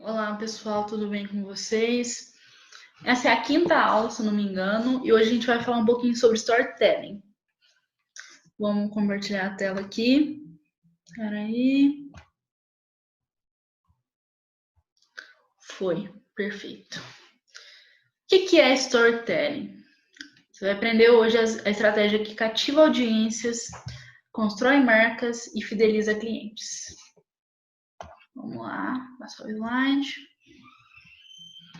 Olá, pessoal, tudo bem com vocês? Essa é a quinta aula, se não me engano, e hoje a gente vai falar um pouquinho sobre storytelling. Vamos compartilhar a tela aqui. Espera aí. Foi, perfeito. O que é storytelling? Você vai aprender hoje a estratégia que cativa audiências, constrói marcas e fideliza clientes. Vamos lá, passou o slide.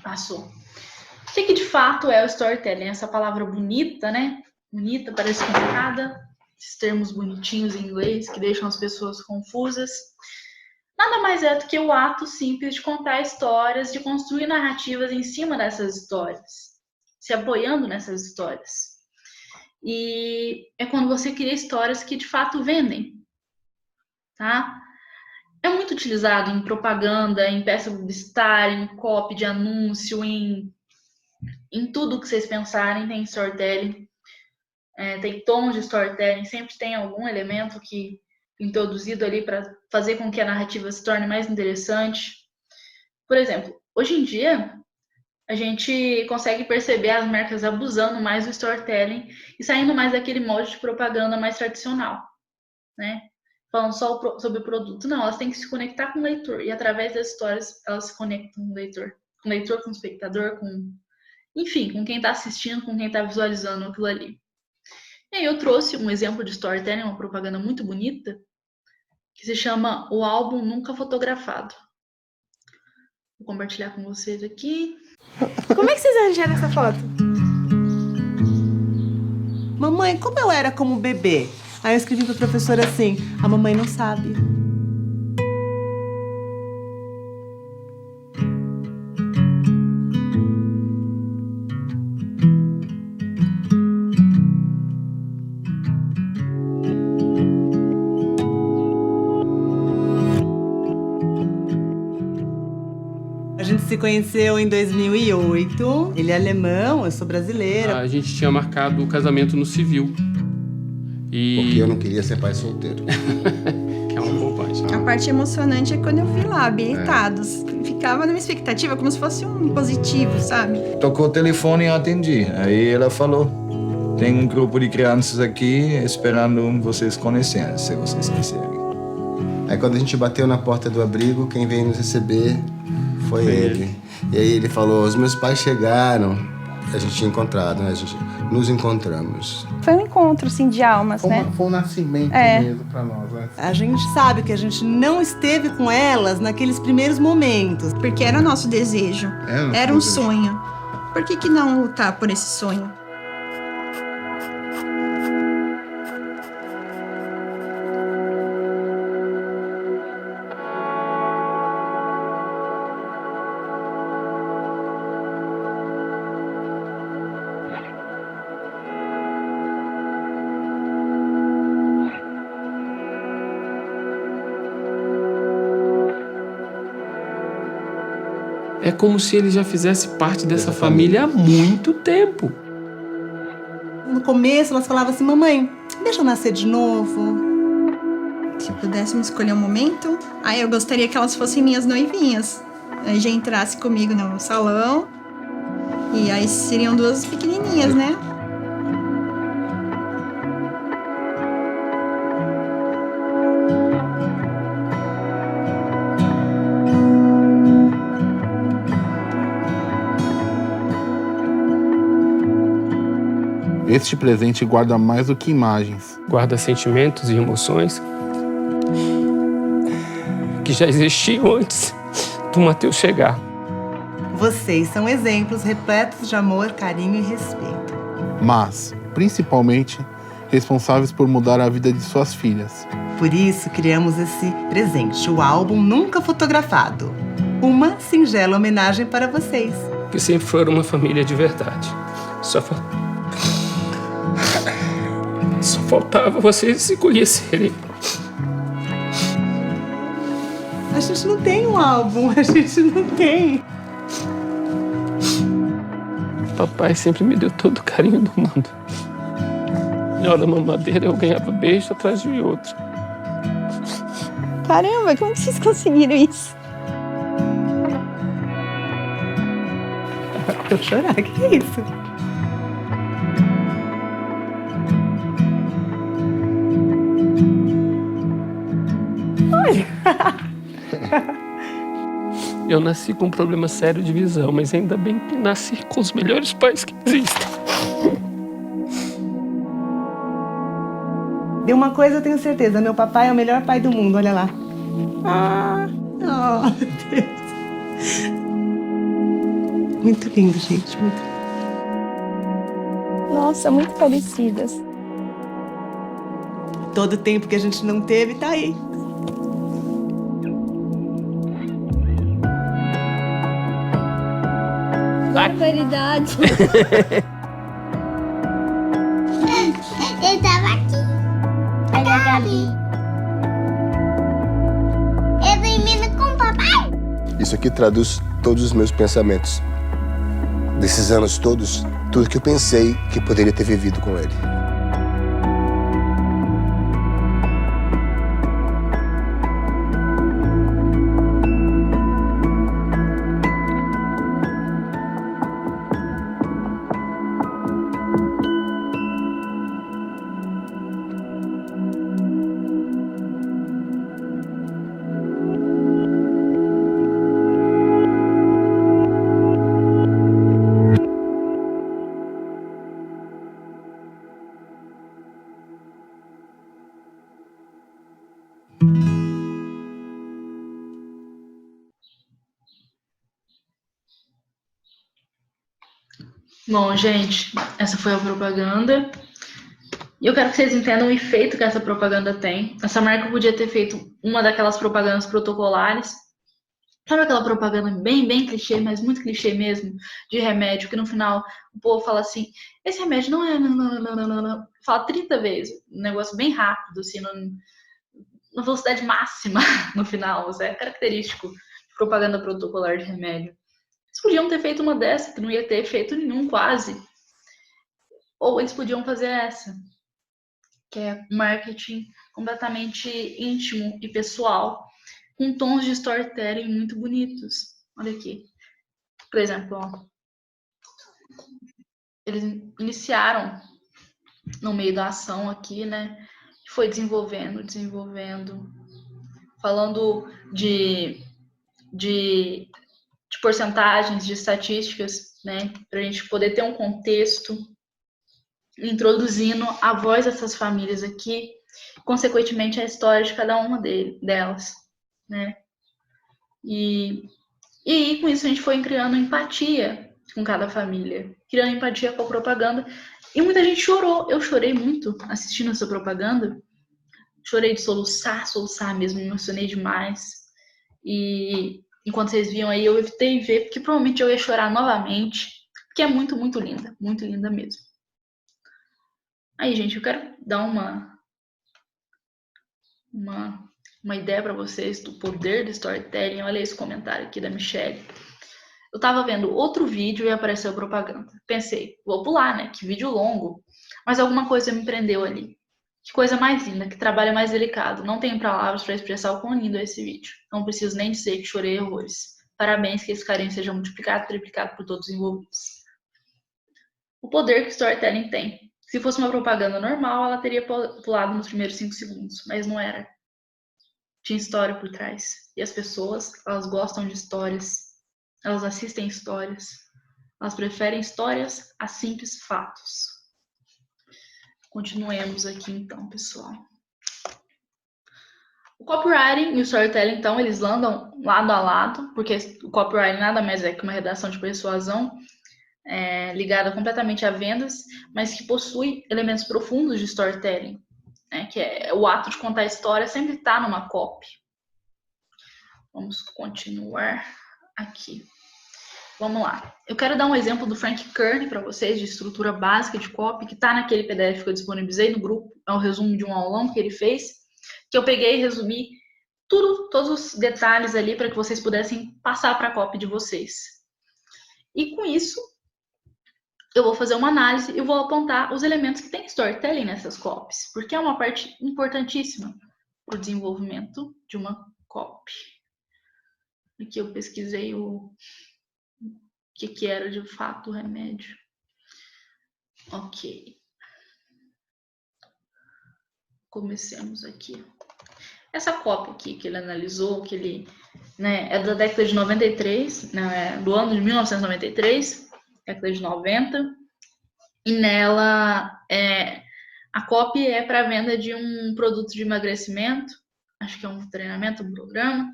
Passou. O que de fato é o storytelling? Essa palavra bonita, né? Bonita, parece complicada. Esses termos bonitinhos em inglês que deixam as pessoas confusas. Nada mais é do que o ato simples de contar histórias, de construir narrativas em cima dessas histórias, se apoiando nessas histórias. E é quando você cria histórias que de fato vendem, tá? É muito utilizado em propaganda, em peça publicitária, em copy de anúncio, em tudo que vocês pensarem, tem storytelling. Tem tons de storytelling, sempre tem algum elemento que introduzido ali para fazer com que a narrativa se torne mais interessante. Por exemplo, hoje em dia a gente consegue perceber as marcas abusando mais do storytelling e saindo mais daquele molde de propaganda mais tradicional, né? Falando só sobre o produto. Não, elas têm que se conectar com o leitor e através das histórias elas se conectam com o leitor, com o espectador, enfim, com quem está assistindo, com quem está visualizando aquilo ali. E aí eu trouxe um exemplo de storytelling, uma propaganda muito bonita, que se chama O Álbum Nunca Fotografado. Vou compartilhar com vocês aqui. Como é que vocês arranjaram essa foto? Mamãe, como eu era como bebê? Aí eu escrevi pra professora assim, a mamãe não sabe. A gente se conheceu em 2008. Ele é alemão, eu sou brasileira. A gente tinha marcado o casamento no civil. Porque eu não queria ser pai solteiro. Que é uma bobagem. A parte emocionante é quando eu vi lá, habilitados. Ficava numa expectativa como se fosse um positivo, sabe? Tocou o telefone e eu atendi. Aí ela falou, tem um grupo de crianças aqui esperando vocês conhecerem, se vocês quiserem. Aí quando a gente bateu na porta do abrigo, quem veio nos receber foi ele. E aí ele falou, os meus pais chegaram. A gente tinha encontrado, né? A gente nos encontramos. Foi um encontro, assim, de almas, né? Foi um nascimento mesmo pra nós, né? A gente sabe que a gente não esteve com elas naqueles primeiros momentos. Porque era nosso desejo. Era um desejo. sonho. Por que não lutar por esse sonho? É como se ele já fizesse parte dessa família há muito tempo. No começo elas falavam assim, mamãe, deixa eu nascer de novo. Se pudéssemos escolher um momento, aí eu gostaria que elas fossem minhas noivinhas. Aí já entrasse comigo no salão. E aí seriam duas pequenininhas, né? Este presente guarda mais do que imagens. Guarda sentimentos e emoções que já existiam antes do Matheus chegar. Vocês são exemplos repletos de amor, carinho e respeito. Mas, principalmente, responsáveis por mudar a vida de suas filhas. Por isso criamos esse presente, o álbum Nunca Fotografado. Uma singela homenagem para vocês. Que sempre foram uma família de verdade. Só faltava vocês se conhecerem. A gente não tem um álbum, a gente não tem. Papai sempre me deu todo o carinho do mundo. Na hora da mamadeira eu ganhava beijo atrás de outro. Caramba, como que vocês conseguiram isso? Eu chorar, que é isso? Eu nasci com um problema sério de visão, mas ainda bem que nasci com os melhores pais que existem. De uma coisa eu tenho certeza, meu papai é o melhor pai do mundo, olha lá. Oh, Deus. Muito lindo, gente, muito lindo. Nossa, muito parecidas. Todo o tempo que a gente não teve, tá aí. Barbaridade. Eu tava aqui. Olha a Gabi. Eu dormindo com o papai. Isso aqui traduz todos os meus pensamentos. Desses anos todos, tudo que eu pensei que poderia ter vivido com ele. Bom, gente, essa foi a propaganda. E eu quero que vocês entendam o efeito que essa propaganda tem. Essa marca podia ter feito uma daquelas propagandas protocolares. Sabe aquela propaganda bem clichê, mas muito clichê mesmo, de remédio, que no final o povo fala assim, esse remédio não é... Não. Fala 30 vezes. Um negócio bem rápido, assim, na velocidade máxima no final. Isso é característico de propaganda protocolar de remédio. Eles podiam ter feito uma dessa, que não ia ter efeito nenhum, quase. Ou eles podiam fazer essa, que é marketing completamente íntimo e pessoal, com tons de storytelling muito bonitos. Olha aqui. Por exemplo, ó, eles iniciaram no meio da ação aqui, né? Foi desenvolvendo, falando de porcentagens, de estatísticas, né? Para a gente poder ter um contexto, introduzindo a voz dessas famílias aqui, consequentemente a história de cada uma delas, né? E com isso a gente foi criando empatia com cada família, criando empatia com a propaganda. E muita gente chorou. Eu chorei muito assistindo essa propaganda. Chorei de soluçar mesmo, me emocionei demais. E enquanto vocês viam aí, eu evitei ver, porque provavelmente eu ia chorar novamente, porque é muito linda mesmo. Aí, gente, eu quero dar uma ideia para vocês do poder do storytelling. Olha esse comentário aqui da Michelle. Eu tava vendo outro vídeo e apareceu propaganda. Pensei, vou pular, né? Que vídeo longo. Mas alguma coisa me prendeu ali. Que coisa mais linda, que trabalho mais delicado. Não tenho palavras para expressar o quão lindo é esse vídeo. Não preciso nem dizer que chorei horrores. Parabéns, que esse carinho seja multiplicado e triplicado por todos os envolvidos. O poder que o storytelling tem. Se fosse uma propaganda normal, ela teria pulado nos primeiros 5 segundos. Mas não era. Tinha história por trás. E as pessoas, elas gostam de histórias. Elas assistem histórias. Elas preferem histórias a simples fatos. Continuemos aqui então, pessoal. O copywriting e o storytelling, então, eles andam lado a lado, porque o copywriting nada mais é que uma redação de persuasão ligada completamente a vendas, mas que possui elementos profundos de storytelling, né? Que é o ato de contar a história, sempre está numa copy. Vamos continuar aqui. Vamos lá. Eu quero dar um exemplo do Frank Kern para vocês, de estrutura básica de copy, que está naquele PDF que eu disponibilizei no grupo. É um resumo de um aulão que ele fez, que eu peguei e resumi todos os detalhes ali para que vocês pudessem passar para a copy de vocês. E com isso, eu vou fazer uma análise e vou apontar os elementos que tem storytelling nessas copies, porque é uma parte importantíssima para o desenvolvimento de uma copy. Aqui eu pesquisei o que era de fato o remédio. Ok. Comecemos aqui. Essa cópia aqui que ele analisou, que ele, né, é da década de 93, né, do ano de 1993, década de 90, e nela a cópia é para venda de um produto de emagrecimento, acho que é um treinamento, um programa,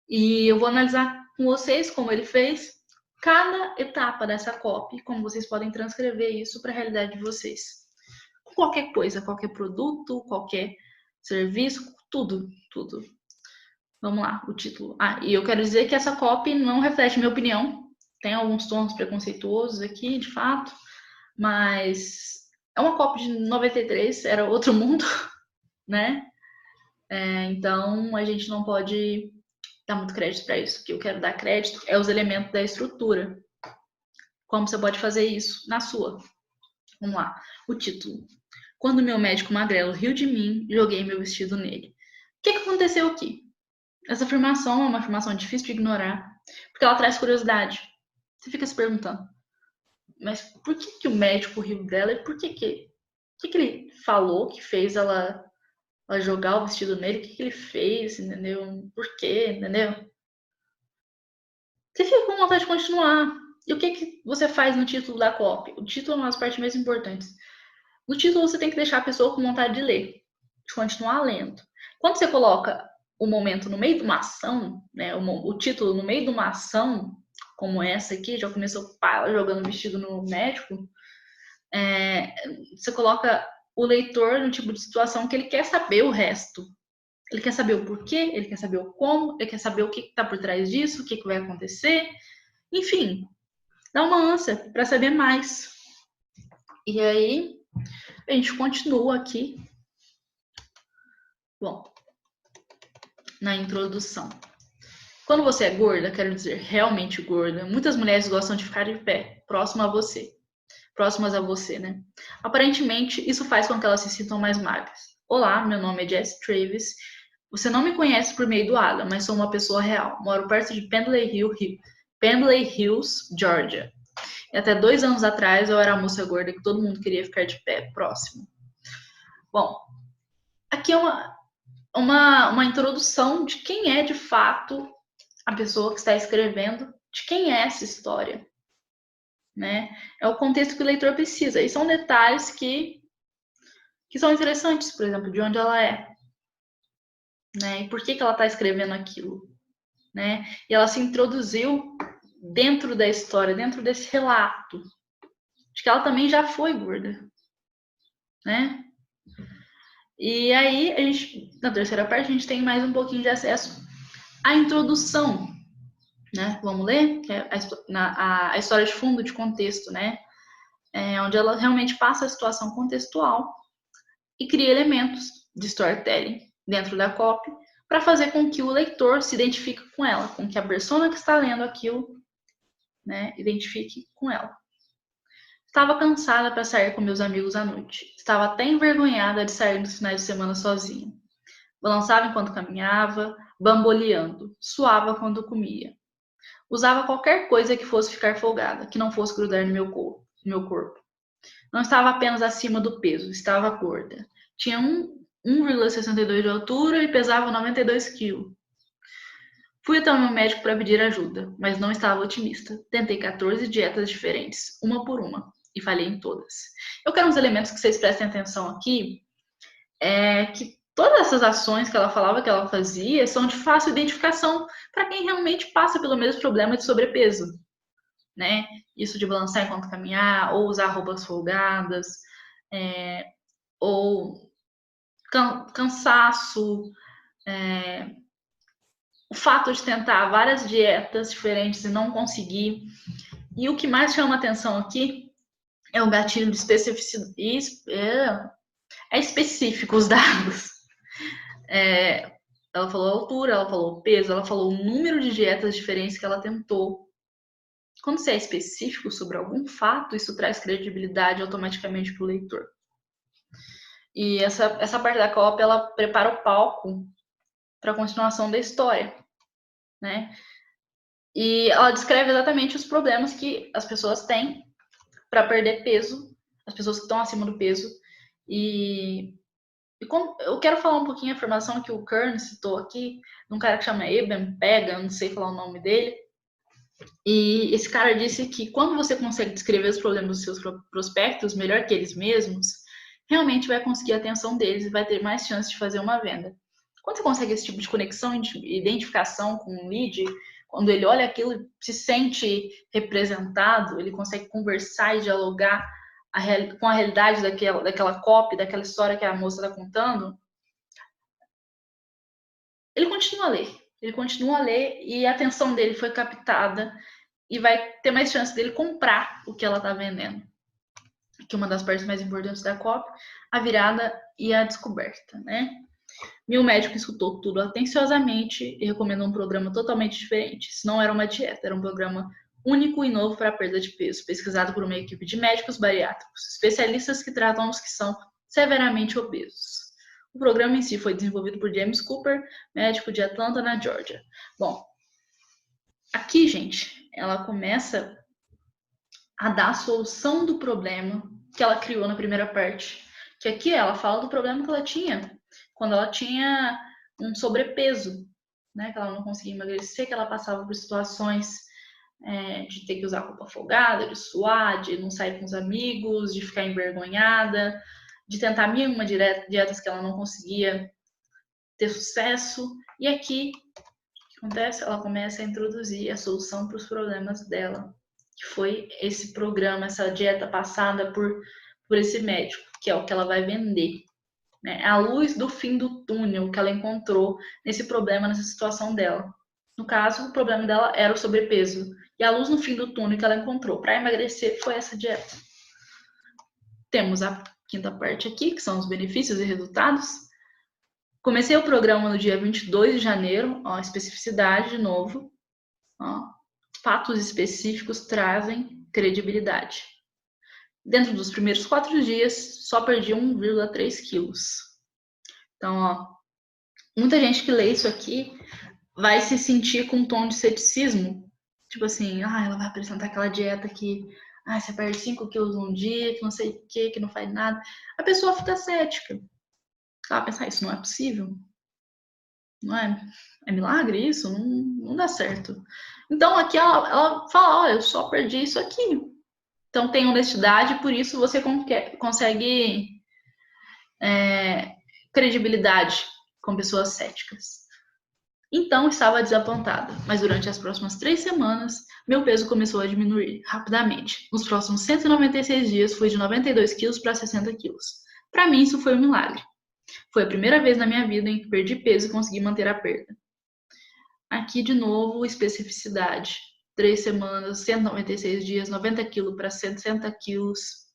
e eu vou analisar com vocês como ele fez cada etapa dessa cópia, como vocês podem transcrever isso para a realidade de vocês. Com qualquer coisa, qualquer produto, qualquer serviço, tudo. Vamos lá, o título. E eu quero dizer que essa copy não reflete minha opinião. Tem alguns tons preconceituosos aqui, de fato, mas é uma copy de 93, era outro mundo, né? Então, a gente não pode dar muito crédito para isso. O que eu quero dar crédito é os elementos da estrutura. Como você pode fazer isso na sua? Vamos lá, o título. Quando meu médico magrelo riu de mim, joguei meu vestido nele. O que aconteceu aqui? Essa afirmação é uma afirmação difícil de ignorar, porque ela traz curiosidade. Você fica se perguntando, mas por que o médico riu dela e por que ele falou que fez ela jogar o vestido nele? O que ele fez, entendeu? Por quê, entendeu? Você fica com vontade de continuar. E o que você faz no título da cópia? O título é uma das partes mais importantes. No título você tem que deixar a pessoa com vontade de ler, de continuar lendo. Quando você coloca o momento no meio de uma ação, né, o título no meio de uma ação, como essa aqui, já começou jogando vestido no médico, você coloca o leitor no tipo de situação que ele quer saber o resto. Ele quer saber o porquê, ele quer saber o como, ele quer saber o que está por trás disso, o que vai acontecer. Enfim, dá uma ânsia para saber mais. E aí, a gente continua aqui. Bom, na introdução. Quando você é gorda, quero dizer realmente gorda, muitas mulheres gostam de ficar de pé, próximas a você, né? Aparentemente, isso faz com que elas se sintam mais magras. Olá, meu nome é Jess Travis. Você não me conhece por meio do Adam, mas sou uma pessoa real. Moro perto de Pendley Hills, Georgia. E até 2 anos atrás eu era a moça gorda que todo mundo queria ficar de pé, próximo. Bom, aqui é uma introdução de quem é de fato a pessoa que está escrevendo, de quem é essa história, né? É o contexto que o leitor precisa. E são detalhes que são interessantes, por exemplo, de onde ela é, né? E por que ela está escrevendo aquilo, né? E ela se introduziu dentro da história, dentro desse relato, de que ela também já foi gorda, né? E aí, na terceira parte, a gente tem mais um pouquinho de acesso à introdução, né? Vamos ler? Que é a história de fundo, de contexto, né? Onde ela realmente passa a situação contextual e cria elementos de storytelling dentro da copy para fazer com que o leitor se identifique com ela, com que a persona que está lendo aquilo, né, identifique com ela. Estava cansada para sair com meus amigos à noite. Estava até envergonhada de sair nos finais de semana sozinha. Balançava enquanto caminhava, bamboleando. Suava quando comia. Usava qualquer coisa que fosse ficar folgada, que não fosse grudar no meu corpo. Não estava apenas acima do peso, estava gorda. Tinha 1,62 de altura e pesava 92 quilos. Fui até o meu médico para pedir ajuda, mas não estava otimista. Tentei 14 dietas diferentes, uma por uma, e falhei em todas. Eu quero uns elementos que vocês prestem atenção aqui, que todas essas ações que ela falava que ela fazia são de fácil identificação para quem realmente passa pelo mesmo problema de sobrepeso, né? Isso de balançar enquanto caminhar, ou usar roupas folgadas, ou cansaço, o fato de tentar várias dietas diferentes e não conseguir. E o que mais chama atenção aqui é o gatilho de especificidade. É específico os dados. Ela falou a altura, ela falou o peso, ela falou o número de dietas diferentes que ela tentou. Quando você é específico sobre algum fato, isso traz credibilidade automaticamente para o leitor. E essa parte da cópia, ela prepara o palco para a continuação da história, né? E ela descreve exatamente os problemas que as pessoas têm para perder peso, as pessoas que estão acima do peso. Eu quero falar um pouquinho a informação que o Kern citou aqui, de um cara que chama Eben Pega, não sei falar o nome dele. E esse cara disse que quando você consegue descrever os problemas dos seus prospectos melhor que eles mesmos, realmente vai conseguir a atenção deles e vai ter mais chance de fazer uma venda. Quando você consegue esse tipo de conexão e identificação com um lead, quando ele olha aquilo, se sente representado, ele consegue conversar e dialogar com a realidade daquela copy, daquela história que a moça está contando, ele continua a ler. Ele continua a ler e a atenção dele foi captada e vai ter mais chance dele comprar o que ela está vendendo. Aqui uma das partes mais importantes da copy, a virada e a descoberta, né? Meu médico escutou tudo atenciosamente e recomendou um programa totalmente diferente. Isso não era uma dieta, era um programa único e novo para a perda de peso, pesquisado por uma equipe de médicos bariátricos, especialistas que tratam os que são severamente obesos. O programa em si foi desenvolvido por James Cooper, médico de Atlanta, na Geórgia. Bom, aqui, gente, ela começa a dar a solução do problema que ela criou na primeira parte. Que aqui ela fala do problema que ela tinha quando ela tinha um sobrepeso, né? Que ela não conseguia emagrecer, que ela passava por situações de ter que usar roupa folgada, de suar, de não sair com os amigos, de ficar envergonhada, de tentar mil e uma dietas que ela não conseguia ter sucesso. E aqui, o que acontece? Ela começa a introduzir a solução para os problemas dela, que foi esse programa, essa dieta passada por esse médico, que é o que ela vai vender. Né? A luz do fim do túnel que ela encontrou nesse problema, nessa situação dela. No caso, o problema dela era o sobrepeso. E a luz no fim do túnel que ela encontrou para emagrecer foi essa dieta. Temos a quinta parte aqui, que são os benefícios e resultados. Comecei o programa no dia 22 de janeiro, ó, especificidade de novo. Ó, fatos específicos trazem credibilidade. Dentro dos primeiros 4 dias, só perdi 1,3 quilos. Então, ó, muita gente que lê isso aqui vai se sentir com um tom de ceticismo. Tipo assim, ela vai apresentar aquela dieta que você perde 5 quilos num dia, que não sei o que não faz nada. A pessoa fica cética. Ela vai pensar, isso não é possível. Não é? É milagre isso? Não dá certo. Então, aqui ela fala, olha, eu só perdi isso aqui. Então, tem honestidade, por isso você consegue credibilidade com pessoas céticas. Então, estava desapontada, mas durante as próximas 3 semanas, meu peso começou a diminuir rapidamente. Nos próximos 196 dias, fui de 92 quilos para 60 quilos. Para mim, isso foi um milagre. Foi a primeira vez na minha vida em que perdi peso e consegui manter a perda. Aqui, de novo, especificidade. 3 semanas, 196 dias, 90 quilos para 160 quilos.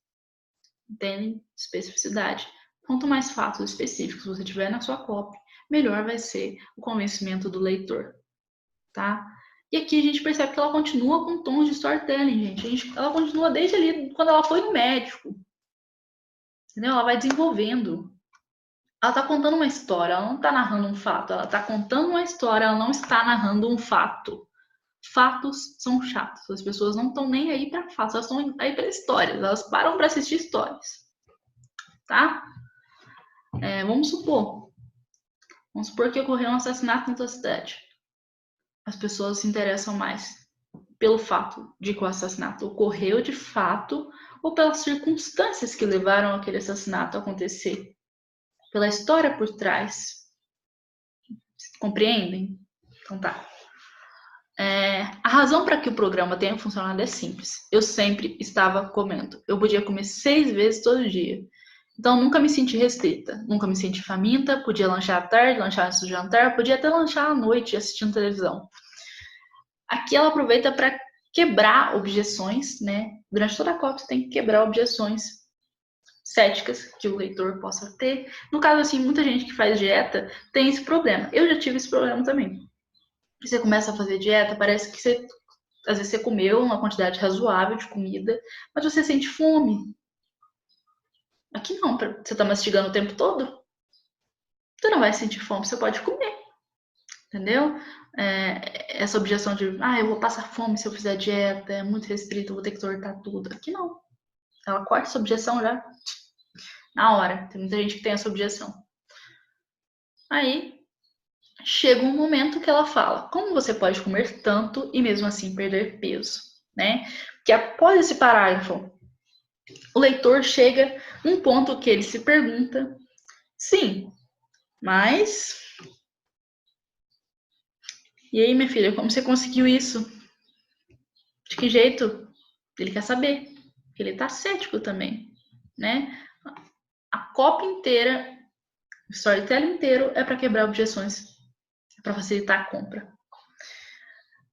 Entendem? Especificidade. Quanto mais fatos específicos você tiver na sua copy, melhor vai ser o convencimento do leitor, tá? E aqui a gente percebe que ela continua com tons de storytelling, gente. Ela continua desde ali, quando ela foi no médico. Entendeu? Ela vai desenvolvendo. Ela tá contando uma história, ela não tá narrando um fato. Ela tá contando uma história, ela não está narrando um fato. Fatos são chatos. As pessoas não estão nem aí para fatos, elas estão aí para histórias. Elas param para assistir histórias, tá? Vamos supor que ocorreu um assassinato na tua cidade. As pessoas se interessam mais pelo fato de que o assassinato ocorreu de fato ou pelas circunstâncias que levaram aquele assassinato a acontecer. Pela história por trás. Compreendem? Então tá. A razão para que o programa tenha funcionado é simples. Eu sempre estava comendo. Eu podia comer 6 vezes todo dia. Então, nunca me senti restrita, nunca me senti faminta, podia lanchar à tarde, lanchar antes do jantar, podia até lanchar à noite assistindo televisão. Aqui ela aproveita para quebrar objeções, né? Durante toda a copy tem que quebrar objeções céticas que o leitor possa ter. No caso, assim, muita gente que faz dieta tem esse problema. Eu já tive esse problema também. Você começa a fazer dieta, parece que às vezes você comeu uma quantidade razoável de comida, mas você sente fome. Aqui não, você tá mastigando o tempo todo? Você não vai sentir fome, você pode comer. Entendeu? Essa objeção de, eu vou passar fome se eu fizer dieta, é muito restrito, eu vou ter que cortar tudo. Aqui não. Ela corta essa objeção já na hora. Tem muita gente que tem essa objeção. Aí, chega um momento que ela fala, como você pode comer tanto e mesmo assim perder peso, né? Porque após esse parágrafo, o leitor chega num ponto que ele se pergunta, sim, mas... E aí, minha filha, como você conseguiu isso? De que jeito? Ele quer saber. Ele tá cético também, né? A cópia inteira, o storytelling inteiro é para quebrar objeções, é para facilitar a compra.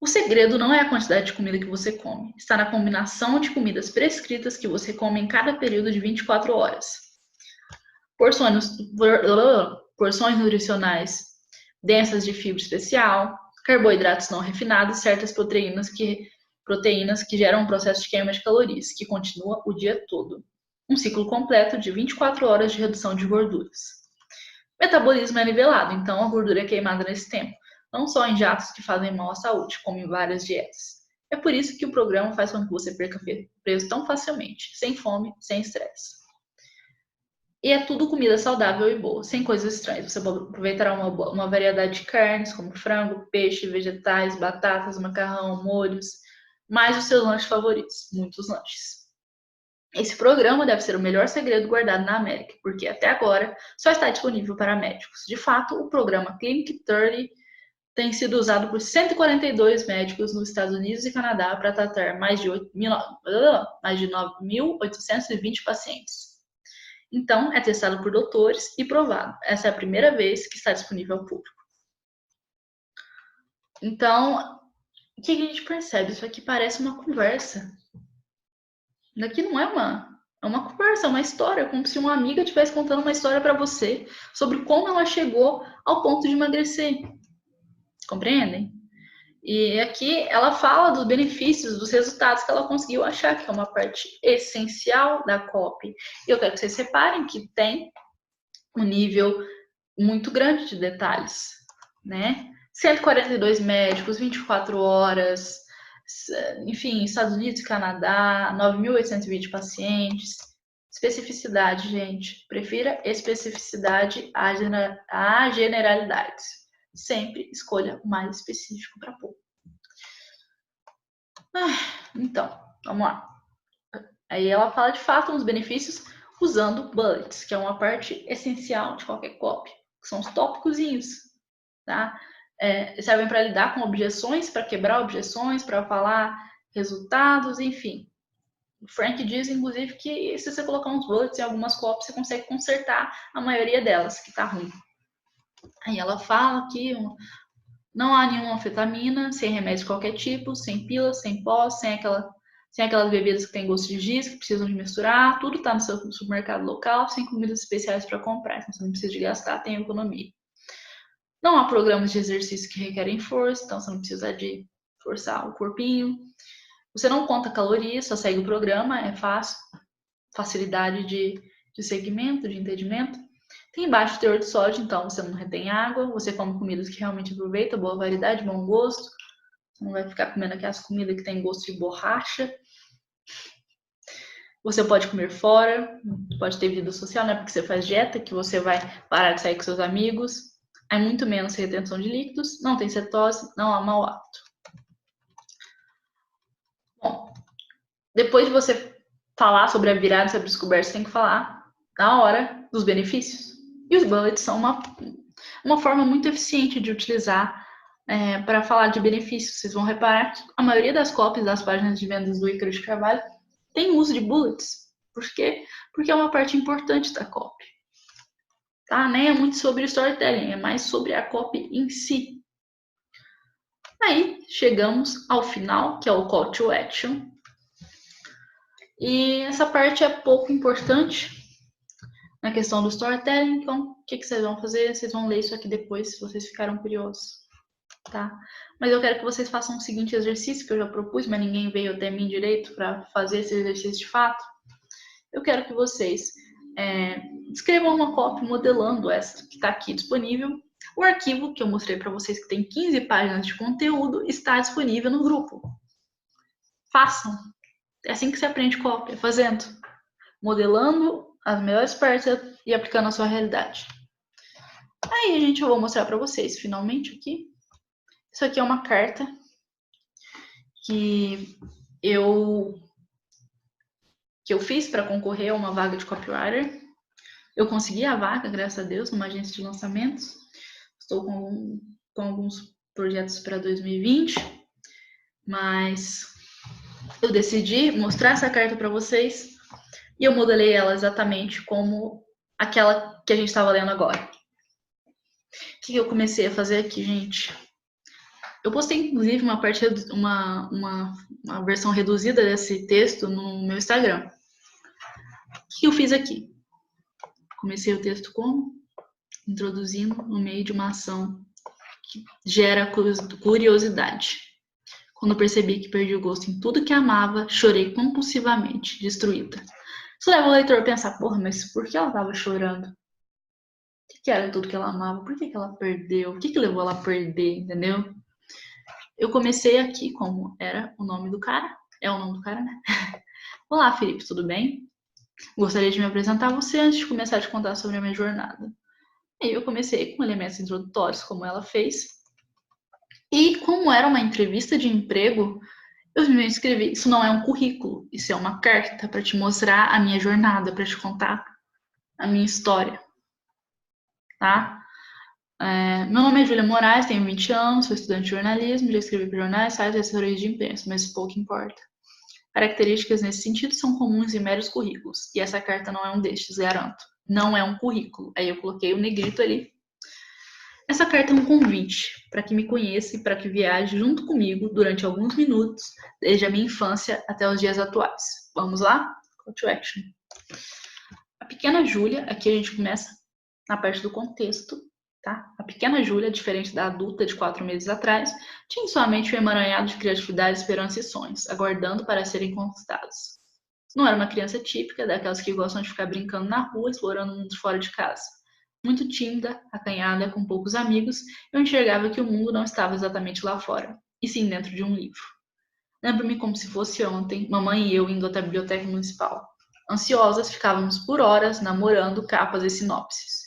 O segredo não é a quantidade de comida que você come, está na combinação de comidas prescritas que você come em cada período de 24 horas. Porções nutricionais densas de fibra especial, carboidratos não refinados, certas proteínas que geram um processo de queima de calorias, que continua o dia todo. Um ciclo completo de 24 horas de redução de gorduras. Metabolismo é nivelado, então a gordura é queimada nesse tempo, não só em jatos que fazem mal à saúde, como em várias dietas. É por isso que o programa faz com que você perca peso tão facilmente, sem fome, sem estresse. E é tudo comida saudável e boa, sem coisas estranhas. Você aproveitará uma variedade de carnes, como frango, peixe, vegetais, batatas, macarrão, molhos, mais os seus lanches favoritos, muitos lanches. Esse programa deve ser o melhor segredo guardado na América, porque até agora só está disponível para médicos. De fato, o programa Clinic 30 tem sido usado por 142 médicos nos Estados Unidos e Canadá para tratar mais de 9.820 pacientes. Então, é testado por doutores e provado. Essa é a primeira vez que está disponível ao público. Então, o que a gente percebe? Isso aqui parece uma conversa. Daqui não é uma conversa, é uma história, como se uma amiga estivesse contando uma história para você sobre como ela chegou ao ponto de emagrecer. Compreendem? E aqui ela fala dos benefícios, dos resultados que ela conseguiu achar, que é uma parte essencial da copy. E eu quero que vocês reparem que tem um nível muito grande de detalhes, né? 142 médicos, 24 horas, enfim, Estados Unidos e Canadá, 9.820 pacientes. Especificidade, gente. Prefira especificidade a generalidades. Sempre escolha o mais específico para pôr. Então, vamos lá. Aí ela fala de fato uns benefícios usando bullets, que é uma parte essencial de qualquer copy, que são os tópicozinhos, tá? Servem para lidar com objeções, para quebrar objeções, para falar resultados, enfim. O Frank diz, inclusive, que se você colocar uns bullets em algumas copies, você consegue consertar a maioria delas, que tá ruim. Aí ela fala que não há nenhuma anfetamina, sem remédio de qualquer tipo, sem pilas, sem pó, sem aquelas bebidas que tem gosto de giz, que precisam de misturar, tudo está no seu supermercado local, sem comidas especiais para comprar, então você não precisa de gastar, tem economia. Não há programas de exercício que requerem força, então você não precisa de forçar o corpinho. Você não conta calorias, só segue o programa, é fácil, facilidade de segmento, de entendimento. Tem baixo teor de sódio, então você não retém água, você come comidas que realmente aproveita, boa variedade, bom gosto. Você não vai ficar comendo aquelas comidas que tem gosto de borracha. Você pode comer fora, pode ter vida social, não é porque você faz dieta que você vai parar de sair com seus amigos. Há muito menos retenção de líquidos, não tem cetose, não há mau hálito. Bom, depois de você falar sobre a virada, sobre a descoberta, você tem que falar na hora dos benefícios. E os bullets são uma forma muito eficiente de utilizar para falar de benefícios. Vocês vão reparar que a maioria das copies das páginas de vendas do Ícaro de Carvalho tem uso de bullets. Por quê? Porque é uma parte importante da copy. Tá? Nem é muito sobre storytelling, é mais sobre a copy em si. Aí chegamos ao final, que é o call to action. E essa parte é pouco importante na questão do storytelling, então o que vocês vão fazer? Vocês vão ler isso aqui depois, se vocês ficaram curiosos, tá? Mas eu quero que vocês façam o seguinte exercício que eu já propus, mas ninguém veio até mim direito para fazer esse exercício de fato. Eu quero que vocês escrevam uma copy modelando essa que está aqui disponível, O arquivo que eu mostrei para vocês, que tem 15 páginas de conteúdo, está disponível no grupo. Façam. É assim que se aprende cópia, fazendo. Modelando as melhores partes e aplicando na sua realidade. Aí, gente, eu vou mostrar para vocês, finalmente, aqui. Isso aqui é uma carta que eu fiz para concorrer a uma vaga de copywriter. Eu consegui a vaga, graças a Deus, numa agência de lançamentos. Estou com alguns projetos para 2020, mas eu decidi mostrar essa carta para vocês e eu modelei ela exatamente como aquela que a gente estava lendo agora. O que eu comecei a fazer aqui, gente? Eu postei, inclusive, uma versão reduzida desse texto no meu Instagram. O que eu fiz aqui? Comecei o texto como? Introduzindo no meio de uma ação que gera curiosidade. Quando eu percebi que perdi o gosto em tudo que amava, chorei compulsivamente, destruída. Isso leva o leitor a pensar, porra, mas por que ela estava chorando? O que era tudo que ela amava? Por que ela perdeu? O que levou ela a perder, entendeu? Eu comecei aqui como era o nome do cara. É o nome do cara, né? Olá, Felipe, tudo bem? Gostaria de me apresentar a você antes de começar a te contar sobre a minha jornada. E eu comecei com elementos introdutórios, como ela fez. E como era uma entrevista de emprego, eu me inscrevi. Isso não é um currículo, isso é uma carta para te mostrar a minha jornada, para te contar a minha história. Tá? Meu nome é Júlia Moraes, tenho 20 anos, sou estudante de jornalismo, já escrevi para jornais, sites e assessorias de imprensa, mas pouco importa. Características nesse sentido são comuns em meros currículos, e essa carta não é um destes, garanto. Não é um currículo. Aí eu coloquei o negrito ali. Essa carta é um convite para que me conheça e para que viaje junto comigo durante alguns minutos, desde a minha infância até os dias atuais. Vamos lá? Call to action. A pequena Júlia, aqui a gente começa na parte do contexto, tá? A pequena Júlia, diferente da adulta de 4 meses atrás, tinha em sua mente um emaranhado de criatividade, esperança e sonhos, aguardando para serem conquistados. Não era uma criança típica, daquelas que gostam de ficar brincando na rua, explorando o mundo fora de casa. Muito tímida, acanhada, com poucos amigos, eu enxergava que o mundo não estava exatamente lá fora, e sim dentro de um livro. Lembro-me como se fosse ontem, mamãe e eu indo até a biblioteca municipal. Ansiosas, ficávamos por horas namorando capas e sinopses.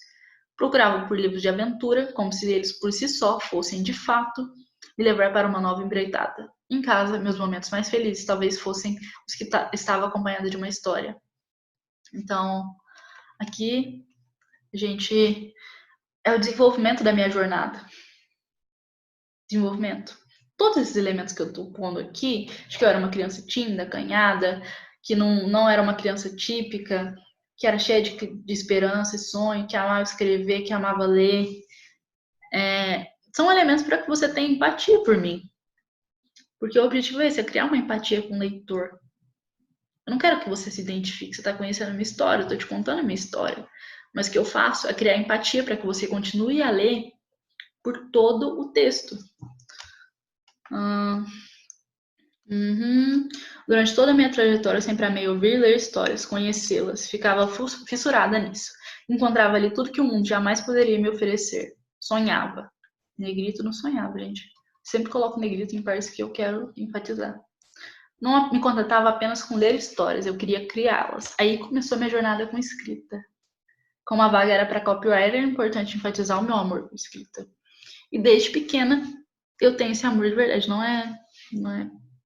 Procurava por livros de aventura, como se eles por si só fossem, de fato, me levar para uma nova empreitada. Em casa, meus momentos mais felizes talvez fossem os que estava acompanhada de uma história. Então, aqui, gente, é o desenvolvimento da minha jornada. Desenvolvimento. Todos esses elementos que eu estou pondo aqui, de que eu era uma criança tímida, acanhada, que não era uma criança típica, que era cheia de esperança e sonho, que amava escrever, que amava ler. São elementos para que você tenha empatia por mim. Porque o objetivo é esse, é criar uma empatia com o leitor. Eu não quero que você se identifique, você está conhecendo a minha história, eu estou te contando a minha história. Mas o que eu faço é criar empatia para que você continue a ler por todo o texto. Durante toda a minha trajetória, eu sempre amei ouvir e ler histórias, conhecê-las. Ficava fissurada nisso. Encontrava ali tudo que o mundo jamais poderia me oferecer. Sonhava. Negrito não sonhava, gente. Sempre coloco negrito em partes que eu quero enfatizar. Não me contentava apenas com ler histórias, eu queria criá-las. Aí começou a minha jornada com escrita. Como a vaga era para copywriter, era importante enfatizar o meu amor por escrita. E desde pequena, eu tenho esse amor de verdade. Não é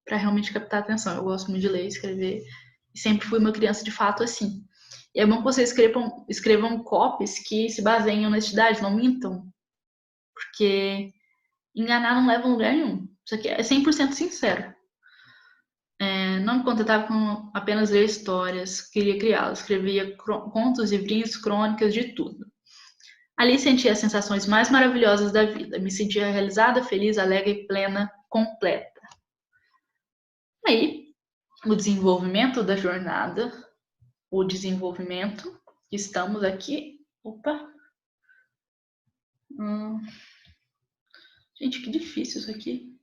para realmente captar a atenção. Eu gosto muito de ler e escrever. E sempre fui uma criança de fato assim. E é bom que vocês escrevam copies que se baseiem em honestidade, não mintam. Porque enganar não leva a lugar nenhum. Isso aqui é 100% sincero. Não me contentava com apenas ler histórias, queria criá-las. Escrevia contos, livrinhos, crônicas, de tudo. Ali sentia as sensações mais maravilhosas da vida. Me sentia realizada, feliz, alegre, plena, completa. Aí, o desenvolvimento da jornada, o desenvolvimento, estamos aqui. Opa! Gente, que difícil isso aqui.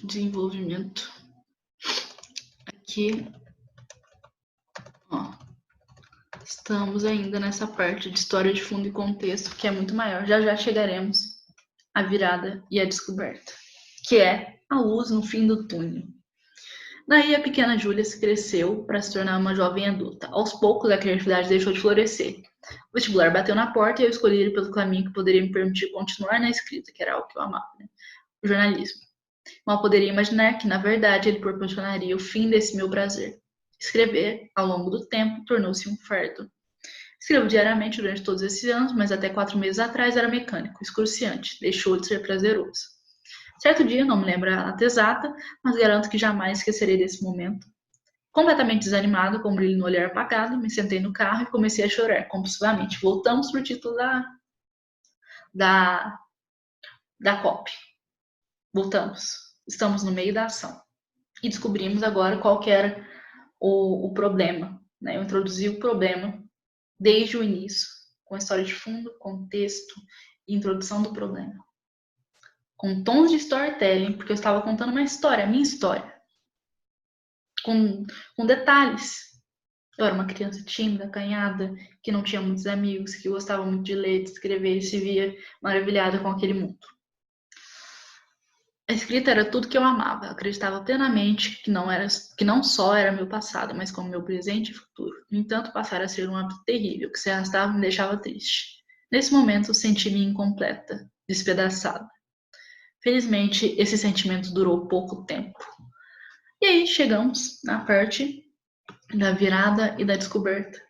Desenvolvimento. Aqui. estamos ainda nessa parte de história de fundo e contexto, que é muito maior. Já já chegaremos à virada e à descoberta, que é a luz no fim do túnel. Daí a pequena Júlia se cresceu para se tornar uma jovem adulta. Aos poucos, a criatividade deixou de florescer. O vestibular bateu na porta e eu escolhi ele pelo caminho que poderia me permitir continuar na escrita, que era algo que eu amava, né? O jornalismo. Mal poderia imaginar que, na verdade, ele proporcionaria o fim desse meu prazer. Escrever, ao longo do tempo, tornou-se um fardo. Escrevo diariamente durante todos esses anos, mas até 4 meses atrás era mecânico, excruciante, deixou de ser prazeroso. Certo dia, não me lembro a data exata, mas garanto que jamais esquecerei desse momento. Completamente desanimado, com um brilho no olhar apagado, me sentei no carro e comecei a chorar compulsivamente. Voltamos para o título da COP. Voltamos. Estamos no meio da ação. E descobrimos agora qual que era o problema, né? Eu introduzi o problema desde o início, com a história de fundo, contexto e introdução do problema. Com tons de storytelling, porque eu estava contando uma história, a minha história. Com detalhes. Eu era uma criança tímida, acanhada, que não tinha muitos amigos, que gostava muito de ler, de escrever e se via maravilhada com aquele mundo. A escrita era tudo que eu amava. Eu acreditava plenamente que não só era meu passado, mas como meu presente e futuro. No entanto, passara a ser um hábito terrível, que se arrastava e me deixava triste. Nesse momento, senti-me incompleta, despedaçada. Felizmente, esse sentimento durou pouco tempo. E aí chegamos na parte da virada e da descoberta,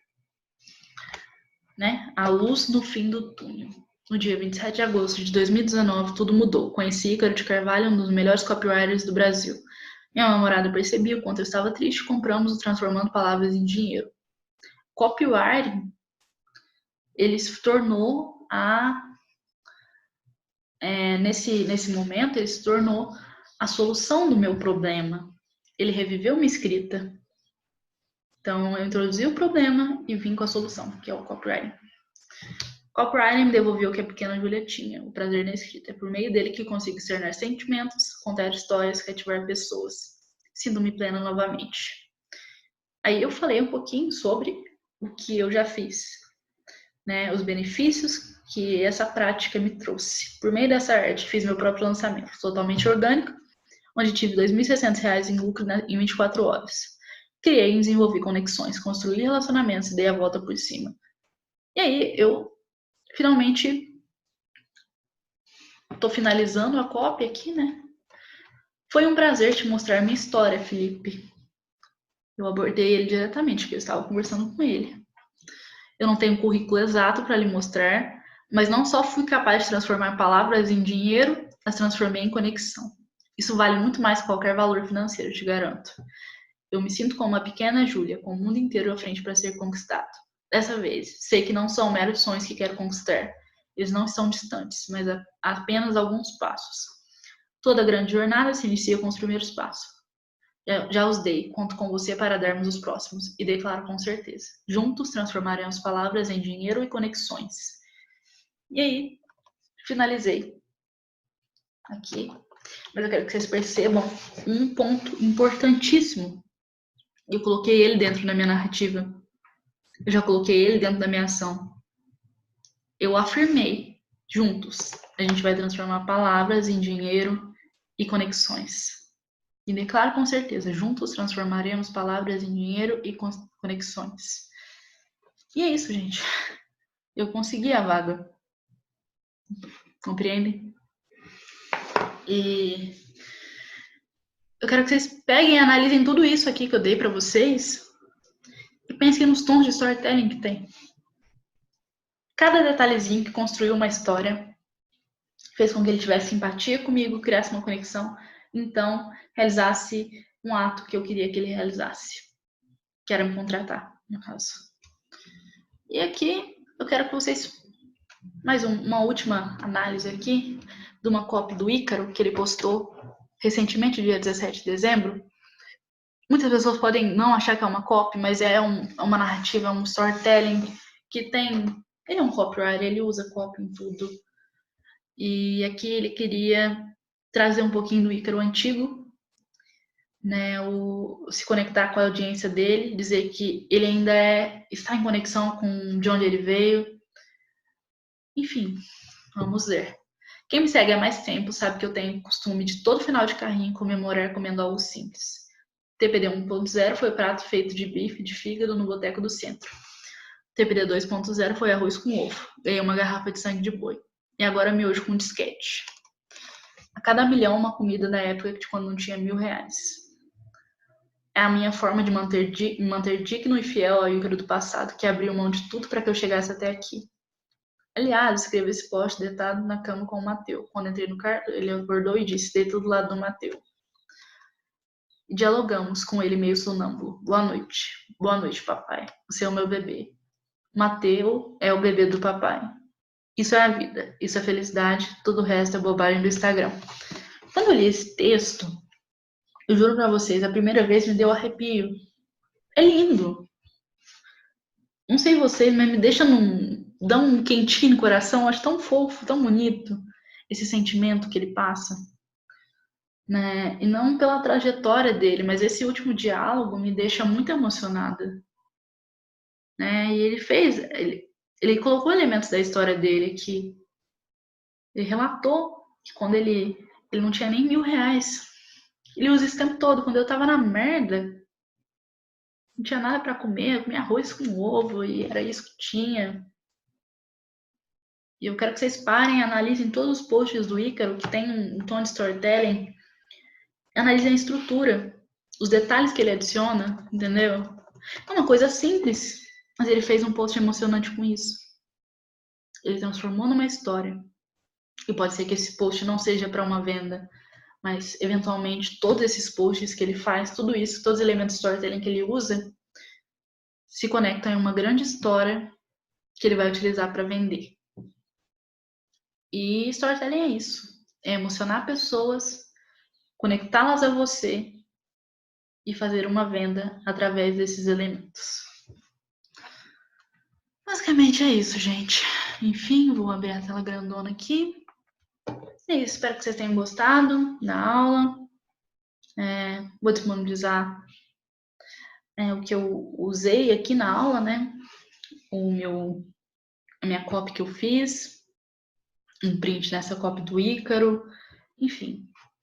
né? A luz no fim do túnel. No dia 27 de agosto de 2019, tudo mudou. Conheci Ícaro de Carvalho, um dos melhores copywriters do Brasil. Minha namorada percebia o quanto eu estava triste, compramos o Transformando Palavras em Dinheiro. Copywriting, ele se tornou nesse momento, ele se tornou a solução do meu problema. Ele reviveu minha escrita. Então, eu introduzi o problema e vim com a solução, que é o copywriting. Copywriting me devolveu o que a pequena Júlia tinha, o prazer na escrita. É por meio dele que consigo externar sentimentos, contar histórias, cativar pessoas. Sinto-me plena novamente. Aí eu falei um pouquinho sobre o que eu já fiz, né? Os benefícios que essa prática me trouxe. Por meio dessa arte, fiz meu próprio lançamento, totalmente orgânico, onde tive R$ 2.600 em lucro em 24 horas. Criei e desenvolvi conexões, construí relacionamentos e dei a volta por cima. E aí, eu finalmente estou finalizando a cópia aqui, né? Foi um prazer te mostrar minha história, Felipe. Eu abordei ele diretamente, porque eu estava conversando com ele. Eu não tenho um currículo exato para lhe mostrar, mas não só fui capaz de transformar palavras em dinheiro, as transformei em conexão. Isso vale muito mais que qualquer valor financeiro, te garanto. Eu me sinto como uma pequena Júlia, com o mundo inteiro à frente para ser conquistado. Dessa vez, sei que não são meros sonhos que quero conquistar. Eles não estão distantes, mas apenas alguns passos. Toda grande jornada se inicia com os primeiros passos. Já os dei, conto com você para darmos os próximos, e declaro com certeza. Juntos transformaremos palavras em dinheiro e conexões. E aí, finalizei aqui. Mas eu quero que vocês percebam um ponto importantíssimo. Eu coloquei ele dentro da minha narrativa. Eu já coloquei ele dentro da minha ação. Eu afirmei, juntos, a gente vai transformar palavras em dinheiro e conexões. E declaro com certeza, juntos transformaremos palavras em dinheiro e conexões. E é isso, gente. Eu consegui a vaga. Compreendem? E eu quero que vocês peguem e analisem tudo isso aqui que eu dei para vocês e pensem nos tons de storytelling que tem. Cada detalhezinho que construiu uma história fez com que ele tivesse simpatia comigo, criasse uma conexão, então realizasse um ato que eu queria que ele realizasse, que era me contratar, no caso. E aqui eu quero que vocês, mais uma última análise aqui, de uma copy do Ícaro, que ele postou recentemente, dia 17 de dezembro. Muitas pessoas podem não achar que é uma copy, mas é uma narrativa, é um storytelling que tem... Ele é um copywriter, ele usa copy em tudo. E aqui ele queria trazer um pouquinho do Ícaro antigo né, se conectar com a audiência dele, dizer que ele ainda está em conexão com de onde ele veio. Enfim, vamos ver. Quem me segue há mais tempo sabe que eu tenho costume de todo final de carrinho comemorar comendo algo simples. TPD 1.0 foi prato feito de bife de fígado no boteco do centro. TPD 2.0 foi arroz com ovo. Ganhei uma garrafa de sangue de boi. E agora miojo com disquete. A cada milhão uma comida da época de quando não tinha R$1.000. É a minha forma de me manter digno e fiel ao Ícaro do passado, que abriu mão de tudo para que eu chegasse até aqui. Aliás, escrevi esse post deitado na cama com o Mateu. Quando entrei no quarto, ele acordou e disse, deito do lado do Mateu. Dialogamos com ele meio sonâmbulo. Boa noite. Boa noite, papai. Você é o meu bebê. Mateu é o bebê do papai. Isso é a vida. Isso é felicidade. Tudo o resto é bobagem do Instagram. Quando eu li esse texto, eu juro pra vocês, a primeira vez me deu arrepio. É lindo. Não sei vocês, mas me deixa dá um quentinho no coração. Eu acho tão fofo, tão bonito esse sentimento que ele passa. Né? E não pela trajetória dele, mas esse último diálogo me deixa muito emocionada. Né? E ele colocou elementos da história dele aqui. Ele relatou que quando ele não tinha nem R$1.000. Ele usa esse tempo todo. Quando eu tava na merda, não tinha nada pra comer, eu comia arroz com ovo e era isso que tinha. E eu quero que vocês parem e analisem todos os posts do Ícaro que tem um tom de storytelling. Analisem a estrutura, os detalhes que ele adiciona, entendeu? É uma coisa simples, mas ele fez um post emocionante com isso. Ele transformou numa história. E pode ser que esse post não seja para uma venda, mas eventualmente todos esses posts que ele faz, tudo isso, todos os elementos de storytelling que ele usa, se conectam em uma grande história que ele vai utilizar para vender. E storytelling é isso. É emocionar pessoas, conectá-las a você e fazer uma venda através desses elementos. Basicamente é isso, gente. Enfim, vou abrir a tela grandona aqui. É isso, espero que vocês tenham gostado da aula. Vou disponibilizar o que eu usei aqui na aula, né? A minha copy que eu fiz, um print nessa copy do Ícaro, enfim.